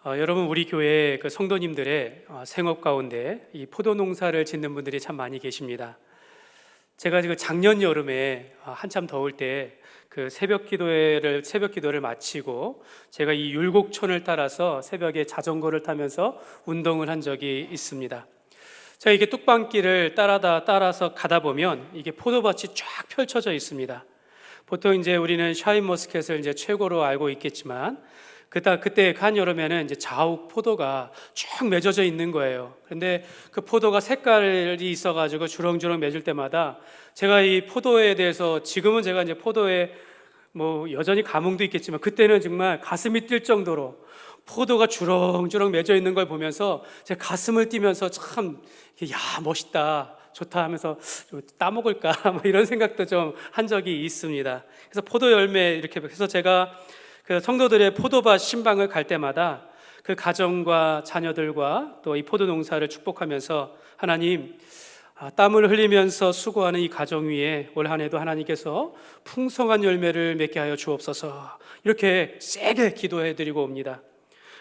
여러분, 우리 교회 그 성도님들의 생업 가운데 이 포도 농사를 짓는 분들이 참 많이 계십니다. 제가 지금 작년 여름에 한참 더울 때 그 새벽 기도를 마치고 제가 이 율곡촌을 따라서 새벽에 자전거를 타면서 운동을 한 적이 있습니다. 제가 이게 뚝방길을 따라서 가다 보면 이게 포도밭이 쫙 펼쳐져 있습니다. 보통 이제 우리는 샤인머스켓을 이제 최고로 알고 있겠지만 그때 한여름에는 이제 자욱 포도가 쭉 맺어져 있는 거예요. 그런데 그 포도가 색깔이 있어가지고 주렁주렁 맺을 때마다 제가 이 포도에 대해서, 지금은 제가 이제 포도에 뭐 여전히 감흥도 있겠지만 그때는 정말 가슴이 뛸 정도로 포도가 주렁주렁 맺어 있는 걸 보면서 제 가슴을 뛰면서 참, 야, 멋있다, 좋다 하면서 좀 따먹을까 뭐 이런 생각도 좀 한 적이 있습니다. 그래서 포도 열매 이렇게 해서 제가 그 성도들의 포도밭 신방을 갈 때마다 그 가정과 자녀들과 또 이 포도 농사를 축복하면서, 하나님, 땀을 흘리면서 수고하는 이 가정 위에 올 한 해도 하나님께서 풍성한 열매를 맺게 하여 주옵소서, 이렇게 세게 기도해 드리고 옵니다.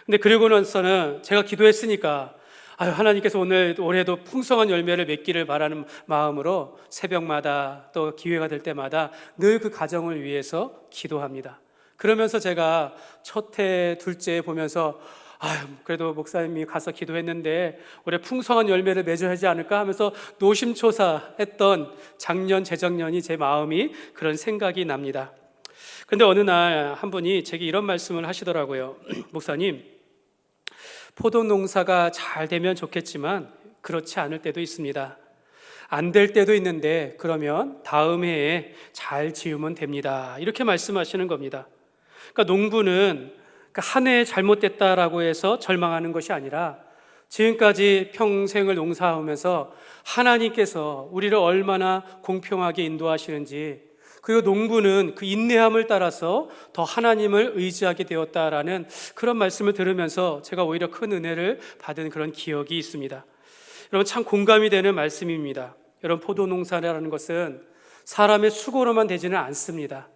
근데 그리고 나서는 제가 기도했으니까 하나님께서 올해도 풍성한 열매를 맺기를 바라는 마음으로 새벽마다 또 기회가 될 때마다 늘 그 가정을 위해서 기도합니다. 그러면서 제가 첫 해, 둘째 해 보면서 그래도 목사님이 가서 기도했는데 올해 풍성한 열매를 맺어야 하지 않을까 하면서 노심초사했던 작년, 재작년이 제 마음이 그런 생각이 납니다. 근데 어느 날 한 분이 제게 이런 말씀을 하시더라고요. 목사님, 포도 농사가 잘 되면 좋겠지만 그렇지 않을 때도 있습니다. 안 될 때도 있는데 그러면 다음 해에 잘 지으면 됩니다, 이렇게 말씀하시는 겁니다. 그러니까 농부는 한 해 잘못됐다라고 해서 절망하는 것이 아니라 지금까지 평생을 농사하면서 하나님께서 우리를 얼마나 공평하게 인도하시는지, 그리고 농부는 그 인내함을 따라서 더 하나님을 의지하게 되었다라는 그런 말씀을 들으면서 제가 오히려 큰 은혜를 받은 그런 기억이 있습니다. 여러분, 참 공감이 되는 말씀입니다. 여러분, 포도 농사라는 것은 사람의 수고로만 되지는 않습니다.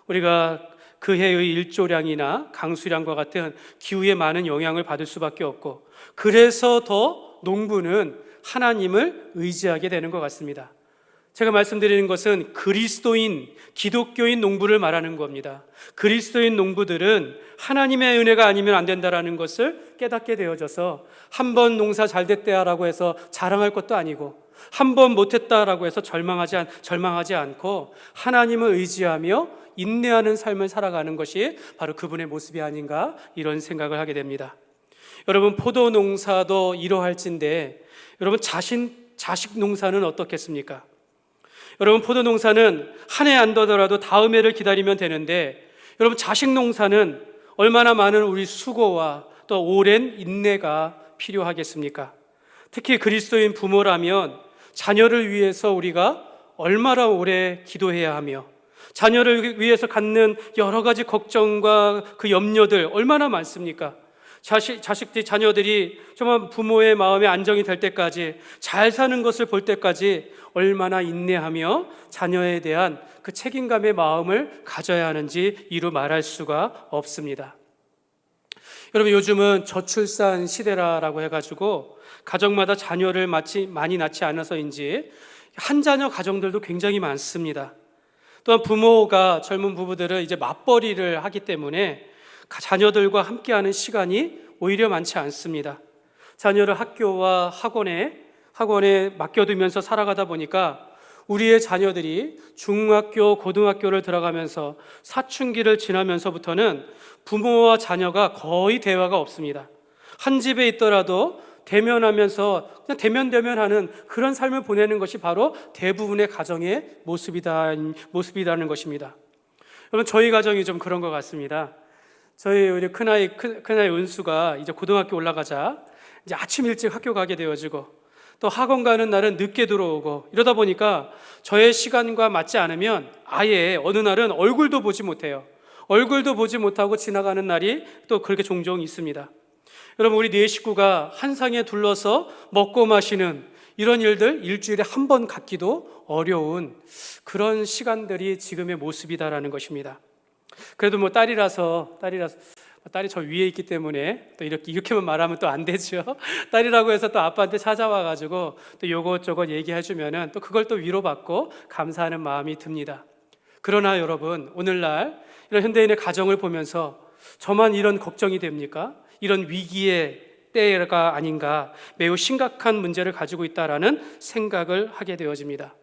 우리가 그 해의 일조량이나 강수량과 같은 기후에 많은 영향을 받을 수밖에 없고, 그래서 더 농부는 하나님을 의지하게 되는 것 같습니다. 제가 말씀드리는 것은 그리스도인, 기독교인 농부를 말하는 겁니다. 그리스도인 농부들은 하나님의 은혜가 아니면 안 된다라는 것을 깨닫게 되어져서 한 번 농사 잘 됐다라고 해서 자랑할 것도 아니고, 한 번 못했다라고 해서 절망하지 않고 하나님을 의지하며 인내하는 삶을 살아가는 것이 바로 그분의 모습이 아닌가, 이런 생각을 하게 됩니다. 여러분, 포도 농사도 이러할진데 여러분, 자식 농사는 어떻겠습니까? 여러분, 포도 농사는 한 해 안 되더라도 다음 해를 기다리면 되는데, 여러분, 자식 농사는 얼마나 많은 우리 수고와 또 오랜 인내가 필요하겠습니까? 특히 그리스도인 부모라면 자녀를 위해서 우리가 얼마나 오래 기도해야 하며, 자녀를 위해서 갖는 여러 가지 걱정과 그 염려들 얼마나 많습니까? 자녀들이 정말 부모의 마음에 안정이 될 때까지, 잘 사는 것을 볼 때까지 얼마나 인내하며 자녀에 대한 그 책임감의 마음을 가져야 하는지 이루 말할 수가 없습니다. 여러분, 요즘은 저출산 시대라고 해가지고 가정마다 자녀를 많이 낳지 않아서인지 한 자녀 가정들도 굉장히 많습니다. 또한 부모가, 젊은 부부들은 이제 맞벌이를 하기 때문에 자녀들과 함께하는 시간이 오히려 많지 않습니다. 자녀를 학교와 학원에 맡겨두면서 살아가다 보니까 우리의 자녀들이 중학교, 고등학교를 들어가면서 사춘기를 지나면서부터는 부모와 자녀가 거의 대화가 없습니다. 한 집에 있더라도 대면하면서 그냥 대면하는 그런 삶을 보내는 것이 바로 대부분의 가정의 모습이라는 것입니다. 여러분, 저희 가정이 좀 그런 것 같습니다. 우리 큰아이 은수가 이제 고등학교 올라가자 이제 아침 일찍 학교 가게 되어지고, 또 학원 가는 날은 늦게 들어오고, 이러다 보니까 저의 시간과 맞지 않으면 아예 어느 날은 얼굴도 보지 못해요. 얼굴도 보지 못하고 지나가는 날이 또 그렇게 종종 있습니다. 여러분, 우리 네 식구가 한 상에 둘러서 먹고 마시는 이런 일들 일주일에 한 번 갖기도 어려운 그런 시간들이 지금의 모습이다라는 것입니다. 그래도 딸이라서 딸이 저 위에 있기 때문에 또 이렇게만 말하면 또 안 되죠. 딸이라고 해서 또 아빠한테 찾아와가지고 또 요것저것 얘기해주면은 또 그걸 또 위로받고 감사하는 마음이 듭니다. 그러나 여러분, 오늘날 이런 현대인의 가정을 보면서 저만 이런 걱정이 됩니까? 이런 위기의 때가 아닌가, 매우 심각한 문제를 가지고 있다라는 생각을 하게 되어집니다.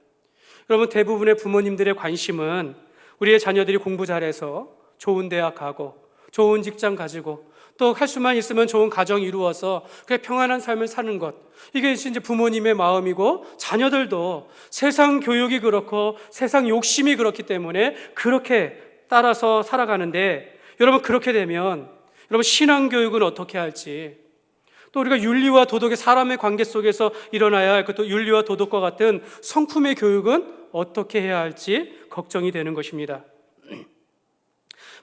여러분, 대부분의 부모님들의 관심은 우리의 자녀들이 공부 잘해서 좋은 대학 가고 좋은 직장 가지고 또 할 수만 있으면 좋은 가정 이루어서 그냥 평안한 삶을 사는 것, 이게 이제 부모님의 마음이고, 자녀들도 세상 교육이 그렇고 세상 욕심이 그렇기 때문에 그렇게 따라서 살아가는데, 여러분, 그렇게 되면 여러분, 신앙교육은 어떻게 할지, 또 우리가 윤리와 도덕의 사람의 관계 속에서 일어나야 할 또 윤리와 도덕과 같은 성품의 교육은 어떻게 해야 할지 걱정이 되는 것입니다.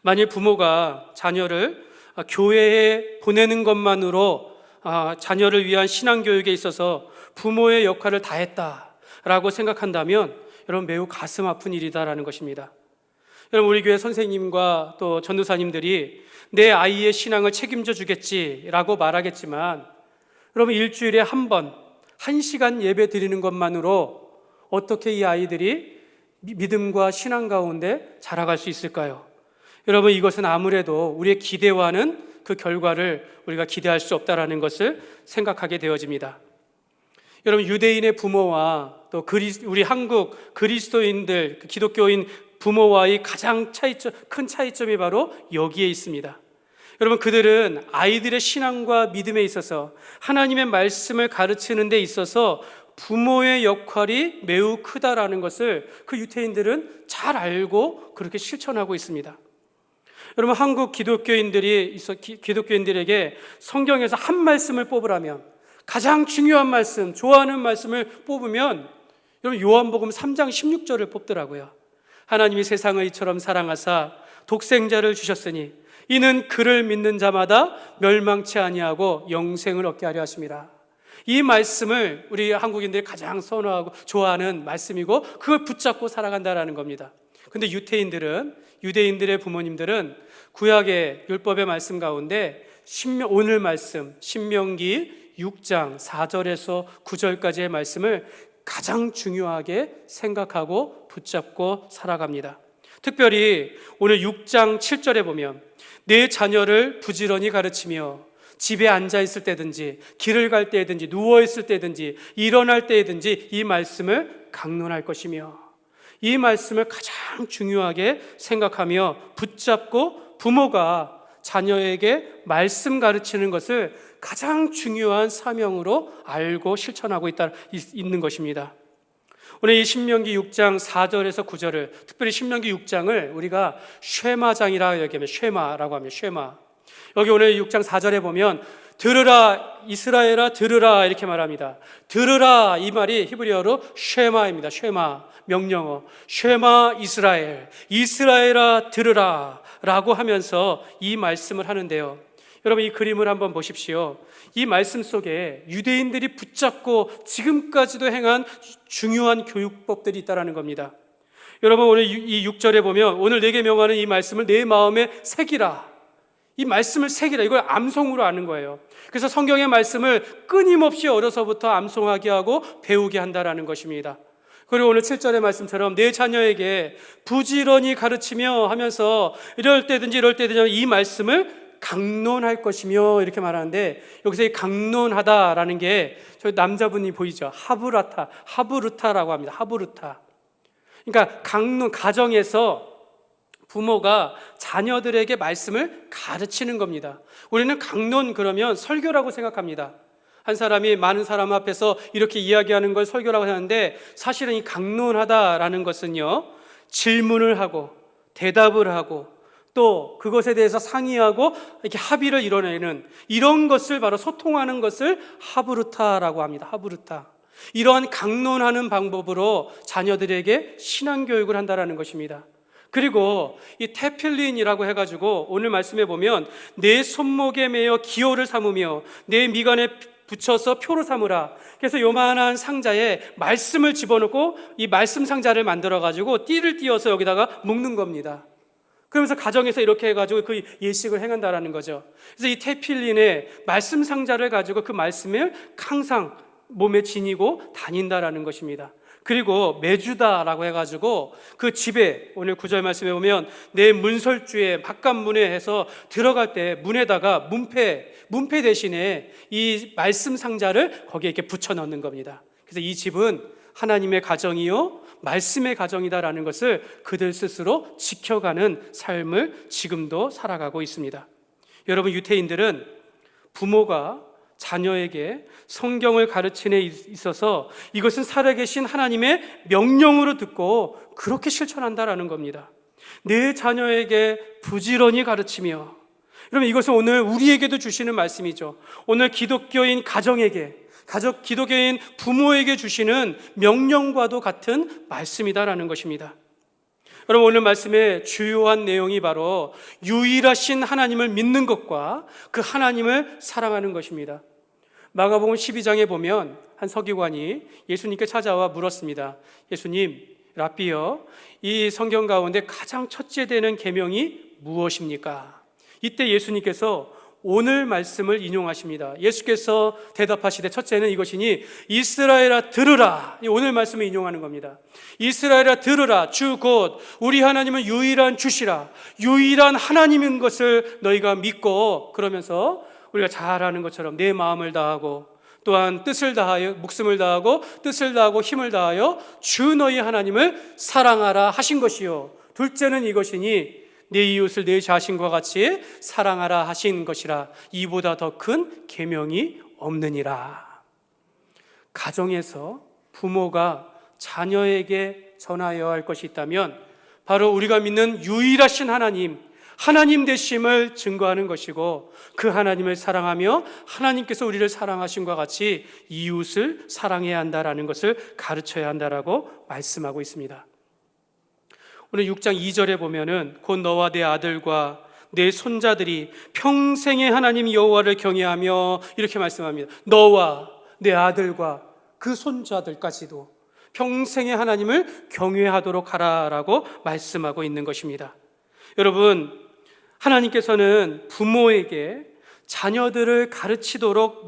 만일 부모가 자녀를 교회에 보내는 것만으로 자녀를 위한 신앙교육에 있어서 부모의 역할을 다했다라고 생각한다면 여러분, 매우 가슴 아픈 일이다라는 것입니다. 여러분, 우리 교회 선생님과 또 전도사님들이 내 아이의 신앙을 책임져 주겠지라고 말하겠지만, 여러분, 일주일에 한 번, 1시간 예배 드리는 것만으로 어떻게 이 아이들이 믿음과 신앙 가운데 자라갈 수 있을까요? 여러분, 이것은 아무래도 우리의 기대와는 그 결과를 우리가 기대할 수 없다라는 것을 생각하게 되어집니다. 여러분, 유대인의 부모와 또 우리 한국 그리스도인들, 기독교인 부모와의 가장 큰 차이점이 바로 여기에 있습니다. 여러분, 그들은 아이들의 신앙과 믿음에 있어서 하나님의 말씀을 가르치는 데 있어서 부모의 역할이 매우 크다라는 것을 그 유대인들은 잘 알고 그렇게 실천하고 있습니다. 여러분, 한국 기독교인들에게 성경에서 한 말씀을 뽑으라면, 가장 중요한 말씀, 좋아하는 말씀을 뽑으면 여러분, 요한복음 3장 16절을 뽑더라고요. 하나님이 세상을 이처럼 사랑하사 독생자를 주셨으니 이는 그를 믿는 자마다 멸망치 아니하고 영생을 얻게 하려 하심이라. 이 말씀을 우리 한국인들이 가장 선호하고 좋아하는 말씀이고, 그걸 붙잡고 살아간다라는 겁니다. 근데 유대인들의 부모님들은 구약의 율법의 말씀 가운데 오늘 말씀 신명기 6장 4절에서 9절까지의 말씀을 가장 중요하게 생각하고 붙잡고 살아갑니다. 특별히 오늘 6장 7절에 보면 내 자녀를 부지런히 가르치며 집에 앉아 있을 때든지 길을 갈 때든지 누워 있을 때든지 일어날 때든지 이 말씀을 강론할 것이며, 이 말씀을 가장 중요하게 생각하며 붙잡고 부모가 자녀에게 말씀 가르치는 것을 가장 중요한 사명으로 알고 실천하고 있는 것입니다. 오늘 이 신명기 6장 4절에서 9절을, 특별히 신명기 6장을 우리가 쉐마장이라고 얘기하면 쉐마라고 하면 쉐마. 여기 오늘 6장 4절에 보면 들으라 이스라엘아 들으라 이렇게 말합니다. 들으라, 이 말이 히브리어로 쉐마입니다. 쉐마, 명령어. 쉐마 이스라엘, 이스라엘아 들으라 라고 하면서 이 말씀을 하는데요. 여러분, 이 그림을 한번 보십시오. 이 말씀 속에 유대인들이 붙잡고 지금까지도 행한 중요한 교육법들이 있다는 겁니다. 여러분, 오늘 이 6절에 보면 오늘 내게 명하는 이 말씀을 내 마음에 새기라. 이 말씀을 새기라, 이걸 암송으로 아는 거예요. 그래서 성경의 말씀을 끊임없이 어려서부터 암송하게 하고 배우게 한다라는 것입니다. 그리고 오늘 7절의 말씀처럼 내 자녀에게 부지런히 가르치며 하면서 이럴 때든지 이 말씀을 강론할 것이며 이렇게 말하는데, 여기서 이 강론하다라는 게 저 남자분이 보이죠? 하브루타라고 합니다. 하브루타. 그러니까 강론, 가정에서 부모가 자녀들에게 말씀을 가르치는 겁니다. 우리는 강론 그러면 설교라고 생각합니다. 한 사람이 많은 사람 앞에서 이렇게 이야기하는 걸 설교라고 하는데, 사실은 이 강론하다라는 것은요, 질문을 하고 대답을 하고 또 그것에 대해서 상의하고 이렇게 합의를 이뤄내는, 이런 것을 바로 소통하는 것을 하브루타라고 합니다. 하브루타. 이러한 강론하는 방법으로 자녀들에게 신앙교육을 한다라는 것입니다. 그리고 이 테필린이라고 해가지고 오늘 말씀에 보면 내 손목에 매어 기호를 삼으며 내 미간에 붙여서 표로 삼으라. 그래서 요만한 상자에 말씀을 집어넣고 이 말씀 상자를 만들어가지고 띠를 띄어서 여기다가 묶는 겁니다. 그러면서 가정에서 이렇게 해가지고 그 예식을 행한다라는 거죠. 그래서 이 테필린의 말씀 상자를 가지고 그 말씀을 항상 몸에 지니고 다닌다라는 것입니다. 그리고 매주다라고 해가지고 그 집에, 오늘 9절 말씀에 보면 내 문설주에 바깥문에 해서 들어갈 때 문에다가 문패 대신에 이 말씀 상자를 거기에 이렇게 붙여 넣는 겁니다. 그래서 이 집은 하나님의 가정이요 말씀의 가정이다라는 것을 그들 스스로 지켜가는 삶을 지금도 살아가고 있습니다. 여러분, 유태인들은 부모가 자녀에게 성경을 가르치는 데 있어서 이것은 살아계신 하나님의 명령으로 듣고 그렇게 실천한다라는 겁니다. 내 자녀에게 부지런히 가르치며, 여러분, 이것은 오늘 우리에게도 주시는 말씀이죠. 오늘 기독교인 가정에게, 기독교인 부모에게 주시는 명령과도 같은 말씀이다라는 것입니다. 여러분, 오늘 말씀의 주요한 내용이 바로 유일하신 하나님을 믿는 것과 그 하나님을 사랑하는 것입니다. 마가복음 12장에 보면 한 서기관이 예수님께 찾아와 물었습니다. 예수님, 랍비여, 이 성경 가운데 가장 첫째 되는 계명이 무엇입니까? 이때 예수님께서 오늘 말씀을 인용하십니다. 예수께서 대답하시되 첫째는 이것이니 이스라엘아 들으라. 오늘 말씀을 인용하는 겁니다. 이스라엘아 들으라. 주 곧 우리 하나님은 유일한 주시라. 유일한 하나님인 것을 너희가 믿고, 그러면서 우리가 잘 아는 것처럼 내 마음을 다하고 또한 뜻을 다하여 목숨을 다하고 뜻을 다하고 힘을 다하여 주 너희 하나님을 사랑하라 하신 것이요. 둘째는 이것이니 내 이웃을 내 자신과 같이 사랑하라 하신 것이라. 이보다 더 큰 계명이 없느니라. 가정에서 부모가 자녀에게 전하여야 할 것이 있다면 바로 우리가 믿는 유일하신 하나님 되심을 증거하는 것이고, 그 하나님을 사랑하며 하나님께서 우리를 사랑하신 것 같이 이웃을 사랑해야 한다라는 것을 가르쳐야 한다라고 말씀하고 있습니다. 오늘 6장 2절에 보면은 곧 너와 내 아들과 내 손자들이 평생의 하나님 여호와를 경외하며, 이렇게 말씀합니다. 너와 내 아들과 그 손자들까지도 평생의 하나님을 경외하도록 하라라고 말씀하고 있는 것입니다. 여러분, 하나님께서는 부모에게 자녀들을 가르치도록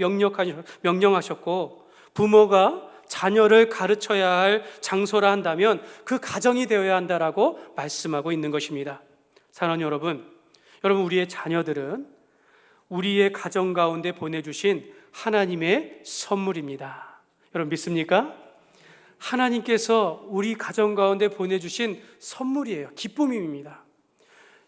명령하셨고, 부모가 자녀를 가르쳐야 할 장소라 한다면 그 가정이 되어야 한다라고 말씀하고 있는 것입니다. 사랑하는 여러분, 우리의 자녀들은 우리의 가정 가운데 보내주신 하나님의 선물입니다. 여러분, 믿습니까? 하나님께서 우리 가정 가운데 보내주신 선물이에요. 기쁨입니다.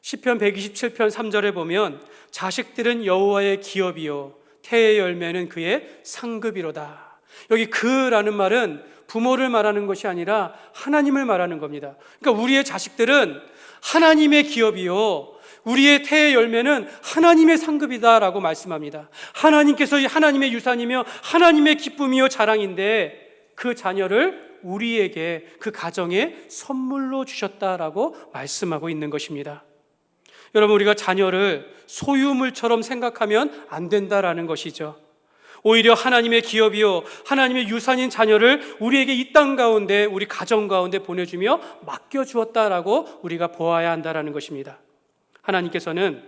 시편 127편 3절에 보면 자식들은 여호와의 기업이요 태의 열매는 그의 상급이로다. 여기 그라는 말은 부모를 말하는 것이 아니라 하나님을 말하는 겁니다. 그러니까 우리의 자식들은 하나님의 기업이요 우리의 태의 열매는 하나님의 상급이다라고 말씀합니다. 하나님께서 하나님의 유산이며 하나님의 기쁨이요 자랑인데 그 자녀를 우리에게, 그 가정에 선물로 주셨다라고 말씀하고 있는 것입니다. 여러분, 우리가 자녀를 소유물처럼 생각하면 안 된다라는 것이죠. 오히려 하나님의 기업이요 하나님의 유산인 자녀를 우리에게 이 땅 가운데, 우리 가정 가운데 보내주며 맡겨주었다라고 우리가 보아야 한다라는 것입니다. 하나님께서는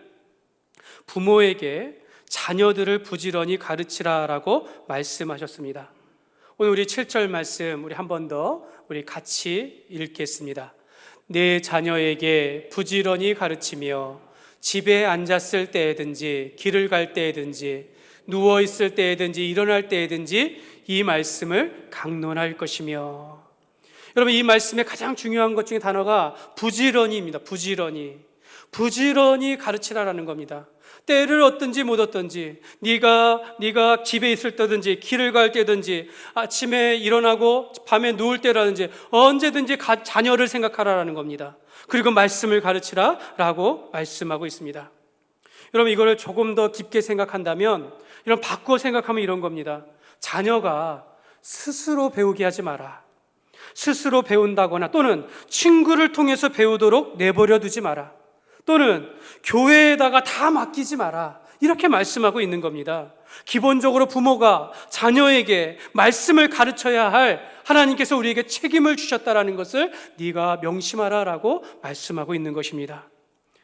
부모에게 자녀들을 부지런히 가르치라라고 말씀하셨습니다. 오늘 우리 7절 말씀 우리 한 번 더 우리 같이 읽겠습니다. 내 자녀에게 부지런히 가르치며 집에 앉았을 때에든지 길을 갈 때에든지 누워있을 때에든지 일어날 때에든지 이 말씀을 강론할 것이며. 여러분, 이 말씀의 가장 중요한 것 중에 단어가 부지런히입니다. 부지런히 가르치라라는 겁니다. 때를 얻든지 못 얻든지, 네가 집에 있을 때든지 길을 갈 때든지 아침에 일어나고 밤에 누울 때라든지 언제든지 자녀를 생각하라라는 겁니다. 그리고 말씀을 가르치라라고 말씀하고 있습니다. 여러분, 이거를 조금 더 깊게 생각한다면, 이런 바꾸어 생각하면 이런 겁니다. 자녀가 스스로 배우게 하지 마라. 스스로 배운다거나 또는 친구를 통해서 배우도록 내버려 두지 마라. 또는 교회에다가 다 맡기지 마라. 이렇게 말씀하고 있는 겁니다. 기본적으로 부모가 자녀에게 말씀을 가르쳐야 할 하나님께서 우리에게 책임을 주셨다라는 것을 네가 명심하라라고 말씀하고 있는 것입니다.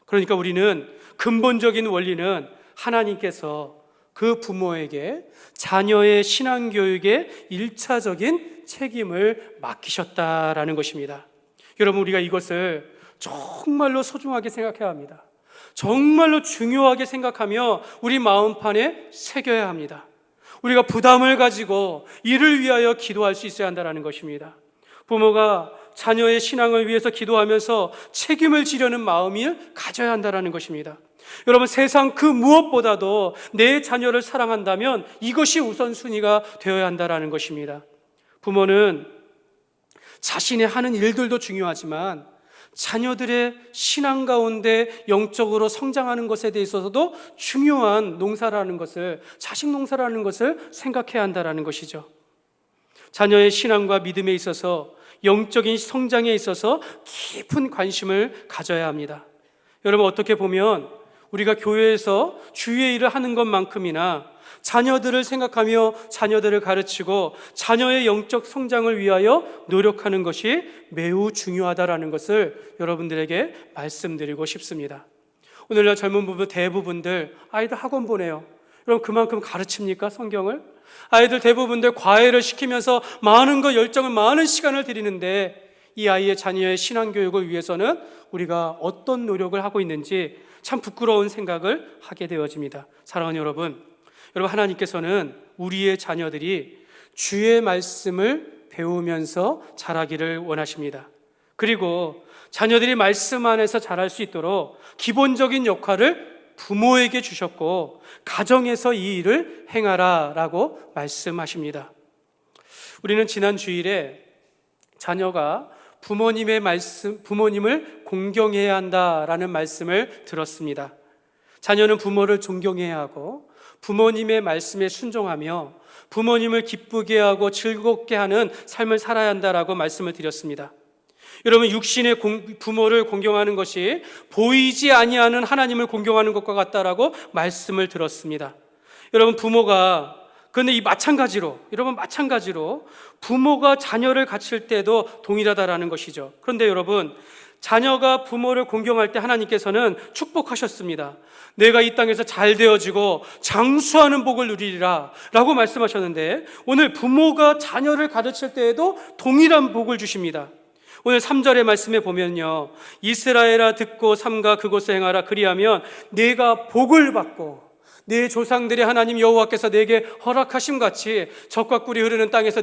그러니까 우리는 근본적인 원리는 하나님께서 그 부모에게 자녀의 신앙교육에 1차적인 책임을 맡기셨다라는 것입니다. 여러분, 우리가 이것을 정말로 소중하게 생각해야 합니다. 정말로 중요하게 생각하며 우리 마음판에 새겨야 합니다. 우리가 부담을 가지고 이를 위하여 기도할 수 있어야 한다는 것입니다. 부모가 자녀의 신앙을 위해서 기도하면서 책임을 지려는 마음을 가져야 한다는 것입니다. 여러분, 세상 그 무엇보다도 내 자녀를 사랑한다면 이것이 우선순위가 되어야 한다는 것입니다. 부모는 자신의 하는 일들도 중요하지만 자녀들의 신앙 가운데 영적으로 성장하는 것에 대해서도 중요한 농사라는 것을, 자식 농사라는 것을 생각해야 한다는 것이죠. 자녀의 신앙과 믿음에 있어서, 영적인 성장에 있어서 깊은 관심을 가져야 합니다. 여러분, 어떻게 보면 우리가 교회에서 주의 일을 하는 것만큼이나 자녀들을 생각하며 자녀들을 가르치고 자녀의 영적 성장을 위하여 노력하는 것이 매우 중요하다는 것을 여러분들에게 말씀드리고 싶습니다. 오늘날 젊은 부부 대부분들 아이들 학원 보내요. 여러분, 그만큼 가르칩니까? 성경을? 아이들 대부분들 과외를 시키면서 많은 것, 열정을, 많은 시간을 들이는데 이 아이의 자녀의 신앙교육을 위해서는 우리가 어떤 노력을 하고 있는지 참 부끄러운 생각을 하게 되어집니다. 사랑하는 여러분, 하나님께서는 우리의 자녀들이 주의 말씀을 배우면서 자라기를 원하십니다. 그리고 자녀들이 말씀 안에서 자랄 수 있도록 기본적인 역할을 부모에게 주셨고 가정에서 이 일을 행하라 라고 말씀하십니다. 우리는 지난 주일에 자녀가 부모님을 공경해야 한다라는 말씀을 들었습니다. 자녀는 부모를 존경해야 하고 부모님의 말씀에 순종하며 부모님을 기쁘게 하고 즐겁게 하는 삶을 살아야 한다라고 말씀을 드렸습니다. 여러분, 육신의 부모를 공경하는 것이 보이지 아니하는 하나님을 공경하는 것과 같다라고 말씀을 들었습니다. 여러분, 그런데 마찬가지로 부모가 자녀를 가르칠 때도 동일하다라는 것이죠. 그런데 여러분, 자녀가 부모를 공경할 때 하나님께서는 축복하셨습니다. 내가 이 땅에서 잘 되어지고 장수하는 복을 누리리라 라고 말씀하셨는데, 오늘 부모가 자녀를 가르칠 때에도 동일한 복을 주십니다. 오늘 3절의 말씀에 보면요, 이스라엘아 듣고 삼가 그곳에 행하라. 그리하면 내가 복을 받고 내 조상들의 하나님 여호와께서 내게 허락하심 같이 젖과 꿀이 흐르는 땅에서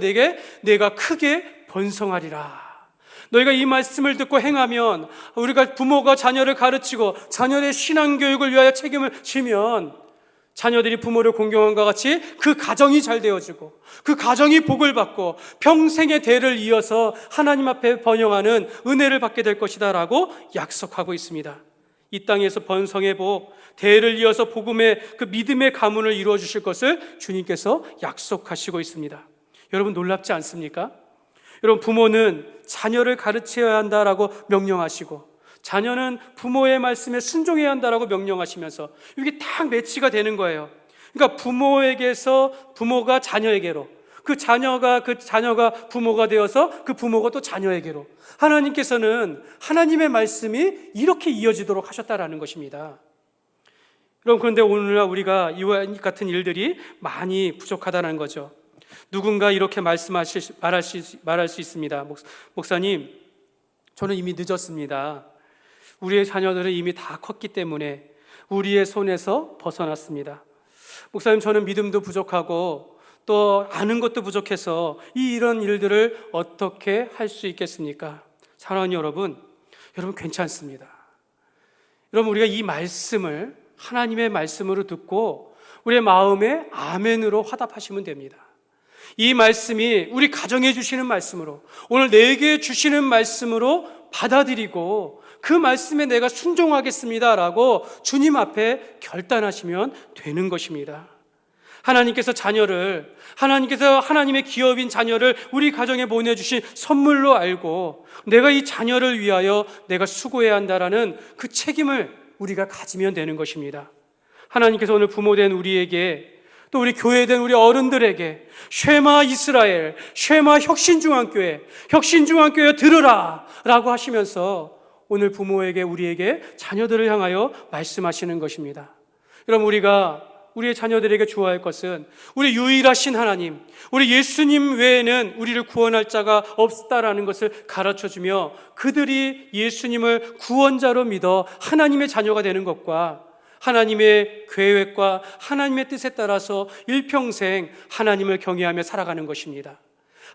내가 크게 번성하리라. 너희가 이 말씀을 듣고 행하면, 우리가 부모가 자녀를 가르치고 자녀의 신앙교육을 위하여 책임을 지면 자녀들이 부모를 공경함과 같이 그 가정이 잘 되어지고 그 가정이 복을 받고 평생의 대를 이어서 하나님 앞에 번영하는 은혜를 받게 될 것이다 라고 약속하고 있습니다. 이 땅에서 번성의 복, 대를 이어서 복음의 그 믿음의 가문을 이루어 주실 것을 주님께서 약속하시고 있습니다. 여러분, 놀랍지 않습니까? 여러분, 부모는 자녀를 가르쳐야 한다라고 명령하시고 자녀는 부모의 말씀에 순종해야 한다라고 명령하시면서 이게 딱 매치가 되는 거예요. 그러니까 부모가 자녀에게로, 그 자녀가 부모가 되어서 그 부모가 또 자녀에게로, 하나님께서는 하나님의 말씀이 이렇게 이어지도록 하셨다라는 것입니다. 여러분, 그런데 오늘날 우리가 이와 같은 일들이 많이 부족하다는 거죠. 누군가 이렇게 말할 수 있습니다. 목사님, 저는 이미 늦었습니다. 우리의 자녀들은 이미 다 컸기 때문에 우리의 손에서 벗어났습니다. 목사님, 저는 믿음도 부족하고 또 아는 것도 부족해서 이런 일들을 어떻게 할 수 있겠습니까? 사랑하는 여러분 괜찮습니다. 여러분, 우리가 이 말씀을 하나님의 말씀으로 듣고 우리의 마음에 아멘으로 화답하시면 됩니다. 이 말씀이 우리 가정에 주시는 말씀으로, 오늘 내게 주시는 말씀으로 받아들이고 그 말씀에 내가 순종하겠습니다라고 주님 앞에 결단하시면 되는 것입니다. 하나님께서 하나님의 기업인 자녀를 우리 가정에 보내주신 선물로 알고 내가 이 자녀를 위하여 내가 수고해야 한다라는 그 책임을 우리가 가지면 되는 것입니다. 하나님께서 오늘 부모된 우리에게, 또 우리 교회된 우리 어른들에게 쉐마 이스라엘, 쉐마 혁신중앙교회 들으라 라고 하시면서 오늘 부모에게, 우리에게, 자녀들을 향하여 말씀하시는 것입니다. 여러분, 우리가 우리의 자녀들에게 주어야 할 것은 우리 유일하신 하나님, 우리 예수님 외에는 우리를 구원할 자가 없다라는 것을 가르쳐주며 그들이 예수님을 구원자로 믿어 하나님의 자녀가 되는 것과 하나님의 계획과 하나님의 뜻에 따라서 일평생 하나님을 경외하며 살아가는 것입니다.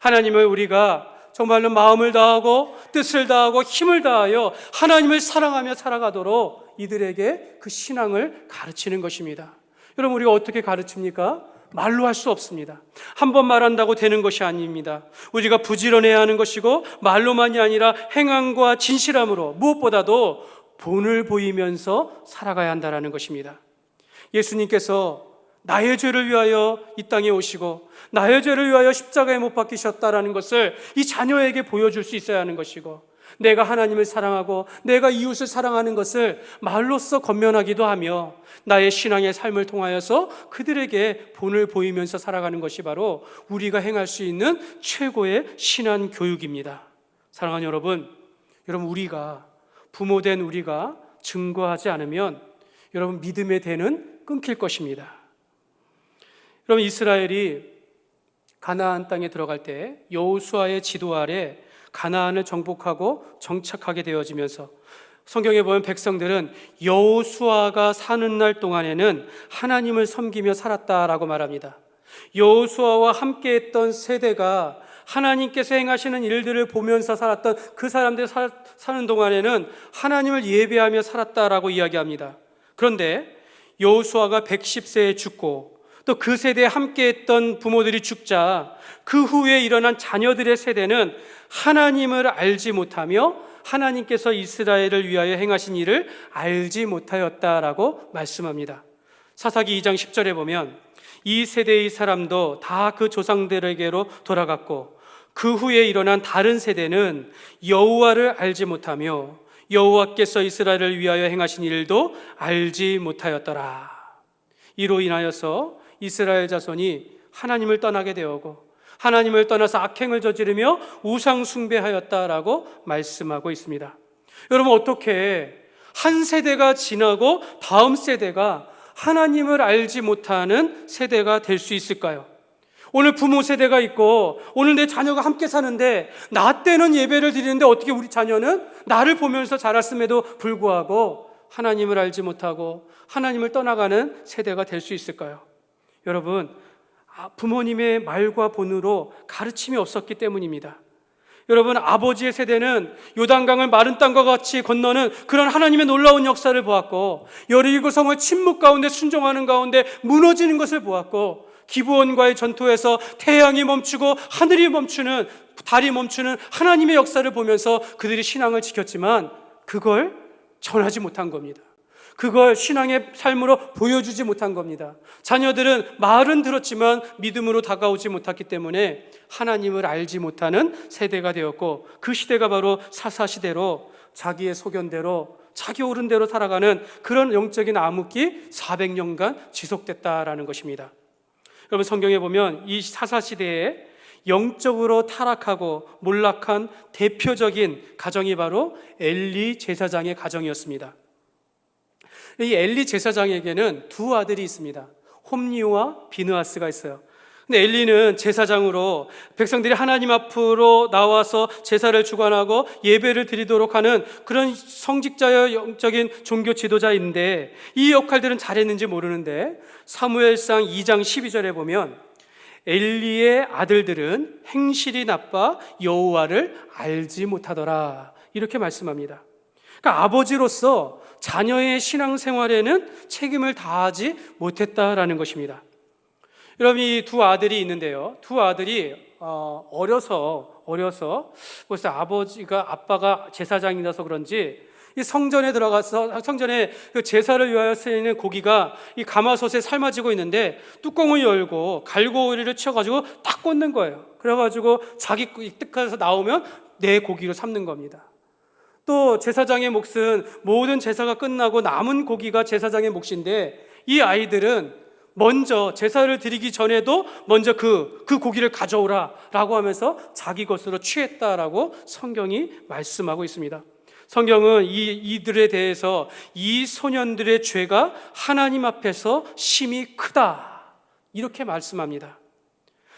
하나님을 우리가 정말로 마음을 다하고 뜻을 다하고 힘을 다하여 하나님을 사랑하며 살아가도록 이들에게 그 신앙을 가르치는 것입니다. 여러분, 우리가 어떻게 가르칩니까? 말로 할 수 없습니다. 한 번 말한다고 되는 것이 아닙니다. 우리가 부지런해야 하는 것이고 말로만이 아니라 행함과 진실함으로 무엇보다도 본을 보이면서 살아가야 한다는 것입니다. 예수님께서 나의 죄를 위하여 이 땅에 오시고 나의 죄를 위하여 십자가에 못 박히셨다라는 것을 이 자녀에게 보여줄 수 있어야 하는 것이고, 내가 하나님을 사랑하고 내가 이웃을 사랑하는 것을 말로써 권면하기도 하며 나의 신앙의 삶을 통하여서 그들에게 본을 보이면서 살아가는 것이 바로 우리가 행할 수 있는 최고의 신앙 교육입니다. 사랑하는 여러분, 우리가 부모된 우리가 증거하지 않으면 여러분 믿음의 대는 끊길 것입니다. 여러분, 이스라엘이 가나안 땅에 들어갈 때 여호수아의 지도 아래 가나안을 정복하고 정착하게 되어지면서 성경에 보면 백성들은 여호수아가 사는 날 동안에는 하나님을 섬기며 살았다라고 말합니다. 여호수아와 함께했던 세대가 하나님께서 행하시는 일들을 보면서 살았던 그 사람들 사는 동안에는 하나님을 예배하며 살았다라고 이야기합니다. 그런데 여호수아가 110세에 죽고 또 그 세대에 함께했던 부모들이 죽자 그 후에 일어난 자녀들의 세대는 하나님을 알지 못하며 하나님께서 이스라엘을 위하여 행하신 일을 알지 못하였다라고 말씀합니다. 사사기 2장 10절에 보면 이 세대의 사람도 다 그 조상들에게로 돌아갔고 그 후에 일어난 다른 세대는 여호와를 알지 못하며 여호와께서 이스라엘을 위하여 행하신 일도 알지 못하였더라. 이로 인하여서 이스라엘 자손이 하나님을 떠나게 되었고 하나님을 떠나서 악행을 저지르며 우상 숭배하였다라고 말씀하고 있습니다. 여러분, 어떻게 한 세대가 지나고 다음 세대가 하나님을 알지 못하는 세대가 될 수 있을까요? 오늘 부모 세대가 있고 오늘 내 자녀가 함께 사는데 나 때는 예배를 드리는데 어떻게 우리 자녀는 나를 보면서 자랐음에도 불구하고 하나님을 알지 못하고 하나님을 떠나가는 세대가 될 수 있을까요? 여러분, 부모님의 말과 본으로 가르침이 없었기 때문입니다. 여러분, 아버지의 세대는 요단강을 마른 땅과 같이 건너는 그런 하나님의 놀라운 역사를 보았고 여리고 성을 침묵 가운데 순종하는 가운데 무너지는 것을 보았고 기브온과의 전투에서 태양이 멈추고 하늘이 멈추는, 달이 멈추는 하나님의 역사를 보면서 그들이 신앙을 지켰지만 그걸 전하지 못한 겁니다. 그걸 신앙의 삶으로 보여주지 못한 겁니다. 자녀들은 말은 들었지만 믿음으로 다가오지 못했기 때문에 하나님을 알지 못하는 세대가 되었고 그 시대가 바로 사사시대로 자기의 소견대로 자기 옳은 대로 살아가는 그런 영적인 암흑기 400년간 지속됐다라는 것입니다. 여러분, 성경에 보면 이 사사시대에 영적으로 타락하고 몰락한 대표적인 가정이 바로 엘리 제사장의 가정이었습니다. 이 엘리 제사장에게는 두 아들이 있습니다. 홈리와 비느하스가 있어요. 근데 엘리는 제사장으로 백성들이 하나님 앞으로 나와서 제사를 주관하고 예배를 드리도록 하는 그런 성직자여 영적인 종교 지도자인데 이 역할들은 잘했는지 모르는데 사무엘상 2장 12절에 보면 엘리의 아들들은 행실이 나빠 여호와를 알지 못하더라, 이렇게 말씀합니다. 그러니까 아버지로서 자녀의 신앙생활에는 책임을 다하지 못했다라는 것입니다. 여러분, 이 두 아들이 있는데요, 두 아들이 어려서 벌써 아빠가 제사장이라서 그런지 이 성전에 들어가서 성전에 그 제사를 위하여 쓰이는 고기가 이 가마솥에 삶아지고 있는데 뚜껑을 열고 갈고리를 치워가지고 딱 꽂는 거예요. 그래가지고 자기 뜻해서 나오면 내 고기로 삶는 겁니다. 또 제사장의 몫은 모든 제사가 끝나고 남은 고기가 제사장의 몫인데 이 아이들은 먼저 제사를 드리기 전에도 먼저 그 고기를 가져오라 라고 하면서 자기 것으로 취했다라고 성경이 말씀하고 있습니다. 성경은 이들에 대해서 이 소년들의 죄가 하나님 앞에서 심히 크다, 이렇게 말씀합니다.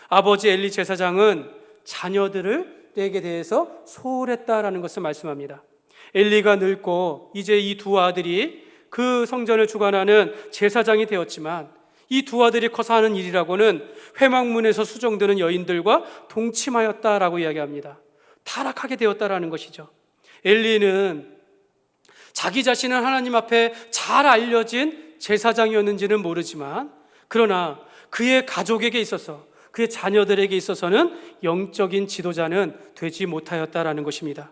아버지 엘리 제사장은 자녀들에게 대해서 소홀했다라는 것을 말씀합니다. 엘리가 늙고 이제 이 두 아들이 그 성전을 주관하는 제사장이 되었지만, 이 두 아들이 커서 하는 일이라고는 회막문에서 수종드는 여인들과 동침하였다라고 이야기합니다. 타락하게 되었다라는 것이죠. 엘리는 자기 자신은 하나님 앞에 잘 알려진 제사장이었는지는 모르지만, 그러나 그의 가족에게 있어서, 그의 자녀들에게 있어서는 영적인 지도자는 되지 못하였다라는 것입니다.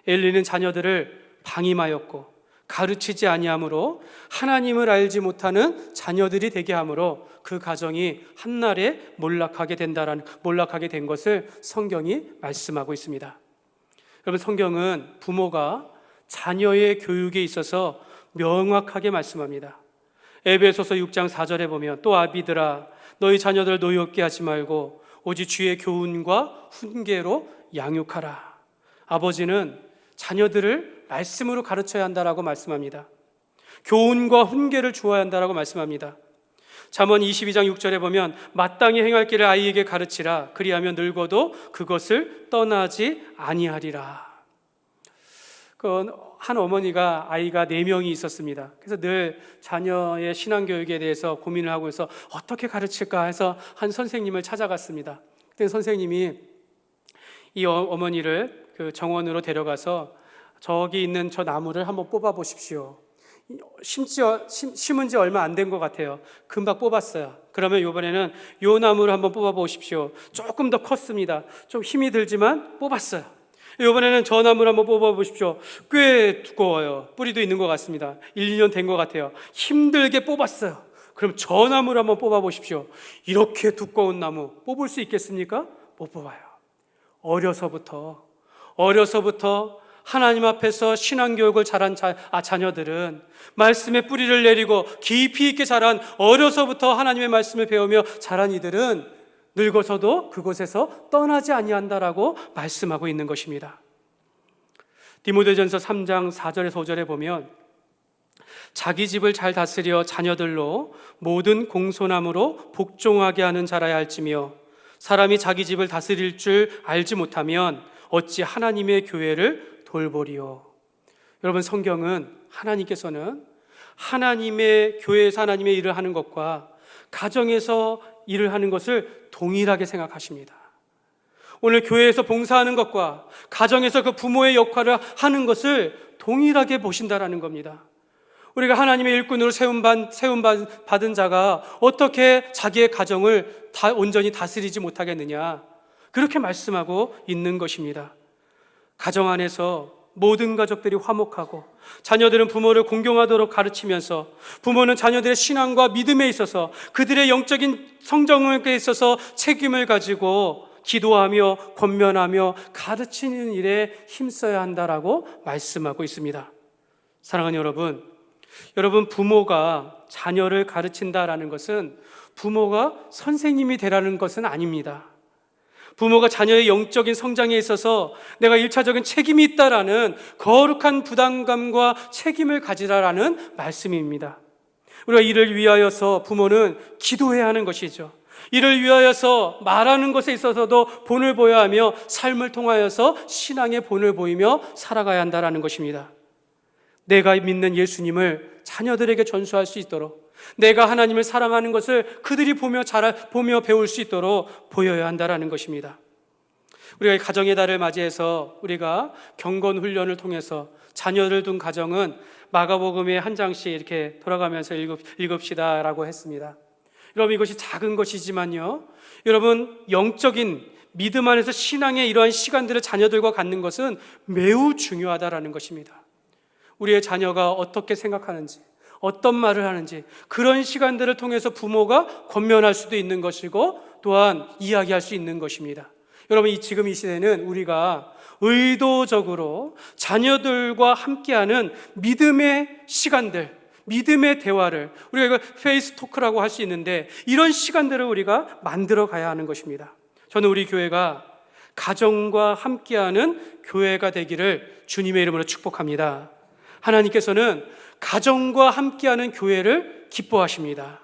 엘리는 자녀들을 방임하였고 가르치지 아니함으로 하나님을 알지 못하는 자녀들이 되게 함으로 그 가정이 한날에 몰락하게 된 것을 성경이 말씀하고 있습니다. 여러분, 성경은 부모가 자녀의 교육에 있어서 명확하게 말씀합니다. 에베소서 6장 4절에 보면, 또 아비들아 너희 자녀들 노엽게 하지 말고 오직 주의 교훈과 훈계로 양육하라. 아버지는 자녀들을 말씀으로 가르쳐야 한다라고 말씀합니다. 교훈과 훈계를 주어야 한다라고 말씀합니다. 잠언 22장 6절에 보면, 마땅히 행할 길을 아이에게 가르치라. 그리하면 늙어도 그것을 떠나지 아니하리라. 한 어머니가 아이가 4명이 있었습니다. 그래서 늘 자녀의 신앙교육에 대해서 고민을 하고 있어 어떻게 가르칠까 해서 한 선생님을 찾아갔습니다. 그때 선생님이 이 어머니를 그 정원으로 데려가서 저기 있는 저 나무를 한번 뽑아 보십시오. 심은 지 얼마 안 된 것 같아요. 금방 뽑았어요. 그러면 이번에는 요 나무를 한번 뽑아 보십시오. 조금 더 컸습니다. 좀 힘이 들지만 뽑았어요. 이번에는 저 나무를 한번 뽑아 보십시오. 꽤 두꺼워요. 뿌리도 있는 것 같습니다. 1, 2년 된 것 같아요. 힘들게 뽑았어요. 그럼 저 나무를 한번 뽑아 보십시오. 이렇게 두꺼운 나무 뽑을 수 있겠습니까? 못 뽑아요. 어려서부터 하나님 앞에서 신앙교육을 잘한 자녀들은 말씀의 뿌리를 내리고 깊이 있게 자란, 어려서부터 하나님의 말씀을 배우며 자란 이들은 늙어서도 그곳에서 떠나지 아니한다라고 말씀하고 있는 것입니다. 디모데전서 3장 4절에서 5절에 보면, 자기 집을 잘 다스려 자녀들로 모든 공손함으로 복종하게 하는 자라야 할지며, 사람이 자기 집을 다스릴 줄 알지 못하면 어찌 하나님의 교회를 돌보리요. 여러분, 성경은 하나님께서는 하나님의 교회에서 하나님의 일을 하는 것과 가정에서 일을 하는 것을 동일하게 생각하십니다. 오늘 교회에서 봉사하는 것과 가정에서 그 부모의 역할을 하는 것을 동일하게 보신다라는 겁니다. 우리가 하나님의 일꾼으로 세움받은 자가 어떻게 자기의 가정을 온전히 다스리지 못하겠느냐, 그렇게 말씀하고 있는 것입니다. 가정 안에서 모든 가족들이 화목하고 자녀들은 부모를 공경하도록 가르치면서, 부모는 자녀들의 신앙과 믿음에 있어서 그들의 영적인 성장에 있어서 책임을 가지고 기도하며 권면하며 가르치는 일에 힘써야 한다라고 말씀하고 있습니다. 사랑하는 여러분, 부모가 자녀를 가르친다라는 것은 부모가 선생님이 되라는 것은 아닙니다. 부모가 자녀의 영적인 성장에 있어서 내가 1차적인 책임이 있다라는 거룩한 부담감과 책임을 가지라라는 말씀입니다. 우리가 이를 위하여서 부모는 기도해야 하는 것이죠. 이를 위하여서 말하는 것에 있어서도 본을 보여야 하며 삶을 통하여서 신앙의 본을 보이며 살아가야 한다라는 것입니다. 내가 믿는 예수님을 자녀들에게 전수할 수 있도록, 내가 하나님을 사랑하는 것을 그들이 보며 배울 수 있도록 보여야 한다라는 것입니다. 우리가 가정의 달을 맞이해서 우리가 경건 훈련을 통해서 자녀를 둔 가정은 마가복음에 한 장씩 이렇게 돌아가면서 읽읍시다라고 했습니다. 여러분, 이것이 작은 것이지만요, 여러분, 영적인 믿음 안에서 신앙의 이러한 시간들을 자녀들과 갖는 것은 매우 중요하다라는 것입니다. 우리의 자녀가 어떻게 생각하는지, 어떤 말을 하는지, 그런 시간들을 통해서 부모가 권면할 수도 있는 것이고 또한 이야기할 수 있는 것입니다. 여러분, 지금 이 시대는 우리가 의도적으로 자녀들과 함께하는 믿음의 시간들, 믿음의 대화를, 우리가 이걸 페이스 토크라고 할 수 있는데, 이런 시간들을 우리가 만들어 가야 하는 것입니다. 저는 우리 교회가 가정과 함께하는 교회가 되기를 주님의 이름으로 축복합니다. 하나님께서는 가정과 함께하는 교회를 기뻐하십니다.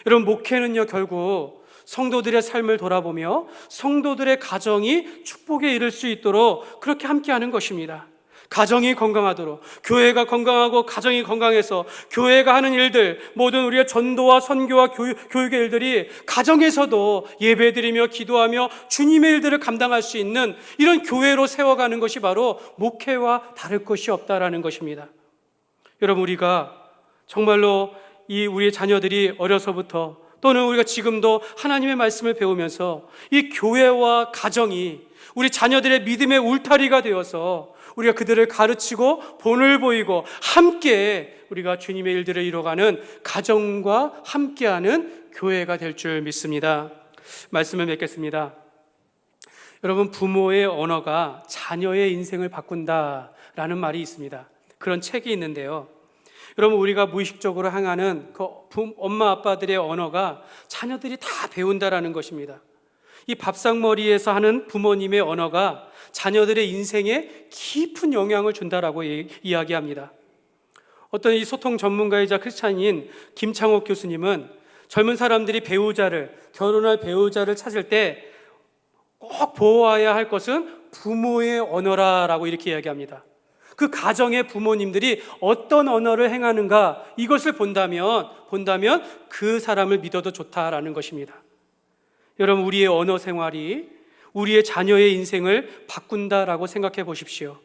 여러분, 목회는요, 결국 성도들의 삶을 돌아보며 성도들의 가정이 축복에 이를 수 있도록 그렇게 함께하는 것입니다. 가정이 건강하도록, 교회가 건강하고 가정이 건강해서 교회가 하는 일들, 모든 우리의 전도와 선교와 교육의 일들이 가정에서도 예배드리며 기도하며 주님의 일들을 감당할 수 있는 이런 교회로 세워가는 것이 바로 목회와 다를 것이 없다라는 것입니다. 여러분, 우리가 정말로 우리의 자녀들이 어려서부터 또는 우리가 지금도 하나님의 말씀을 배우면서 이 교회와 가정이 우리 자녀들의 믿음의 울타리가 되어서 우리가 그들을 가르치고 본을 보이고 함께 우리가 주님의 일들을 이뤄가는 가정과 함께하는 교회가 될 줄 믿습니다. 말씀을 맺겠습니다. 여러분, 부모의 언어가 자녀의 인생을 바꾼다라는 말이 있습니다. 그런 책이 있는데요, 여러분, 우리가 무의식적으로 행하는 그 엄마 아빠들의 언어가 자녀들이 다 배운다라는 것입니다. 이 밥상머리에서 하는 부모님의 언어가 자녀들의 인생에 깊은 영향을 준다라고 이야기합니다. 어떤 이 소통 전문가이자 크리스찬인 김창옥 교수님은 젊은 사람들이 결혼할 배우자를 찾을 때 꼭 보아야 할 것은 부모의 언어라라고 이렇게 이야기합니다. 그 가정의 부모님들이 어떤 언어를 행하는가, 이것을 본다면 그 사람을 믿어도 좋다라는 것입니다. 여러분, 우리의 언어 생활이 우리의 자녀의 인생을 바꾼다라고 생각해 보십시오.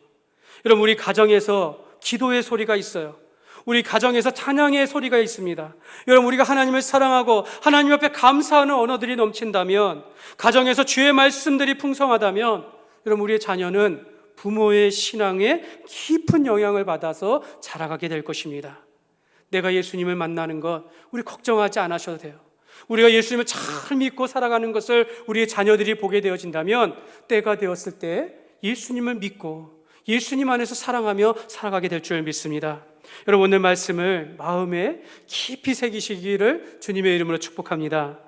여러분, 우리 가정에서 기도의 소리가 있어요. 우리 가정에서 찬양의 소리가 있습니다. 여러분, 우리가 하나님을 사랑하고 하나님 앞에 감사하는 언어들이 넘친다면, 가정에서 주의 말씀들이 풍성하다면, 여러분, 우리의 자녀는 부모의 신앙에 깊은 영향을 받아서 자라가게 될 것입니다. 내가 예수님을 만나는 것, 우리 걱정하지 않으셔도 돼요. 우리가 예수님을 잘 믿고 살아가는 것을 우리의 자녀들이 보게 되어진다면, 때가 되었을 때 예수님을 믿고 예수님 안에서 사랑하며 살아가게 될 줄 믿습니다. 여러분, 오늘 말씀을 마음에 깊이 새기시기를 주님의 이름으로 축복합니다.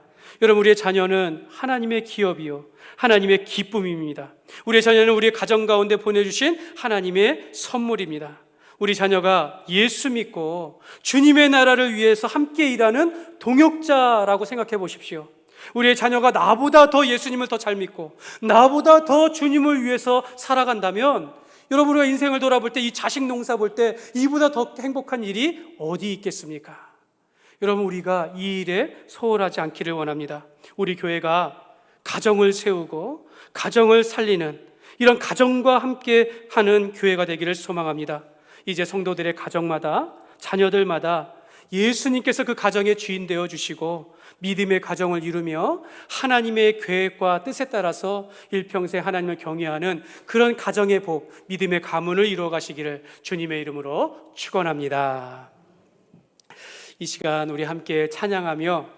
여러분, 우리의 자녀는 하나님의 기업이요 하나님의 기쁨입니다. 우리의 자녀는 우리의 가정 가운데 보내주신 하나님의 선물입니다. 우리 자녀가 예수 믿고 주님의 나라를 위해서 함께 일하는 동역자라고 생각해 보십시오. 우리의 자녀가 나보다 더 예수님을 더 잘 믿고 나보다 더 주님을 위해서 살아간다면, 여러분, 우리가 인생을 돌아볼 때, 이 자식 농사 볼 때 이보다 더 행복한 일이 어디 있겠습니까? 여러분, 우리가 이 일에 소홀하지 않기를 원합니다. 우리 교회가 가정을 세우고 가정을 살리는 이런 가정과 함께 하는 교회가 되기를 소망합니다. 이제 성도들의 가정마다, 자녀들마다 예수님께서 그 가정의 주인 되어 주시고 믿음의 가정을 이루며 하나님의 계획과 뜻에 따라서 일평생 하나님을 경외하는 그런 가정의 복, 믿음의 가문을 이루어 가시기를 주님의 이름으로 축원합니다. 이 시간 우리 함께 찬양하며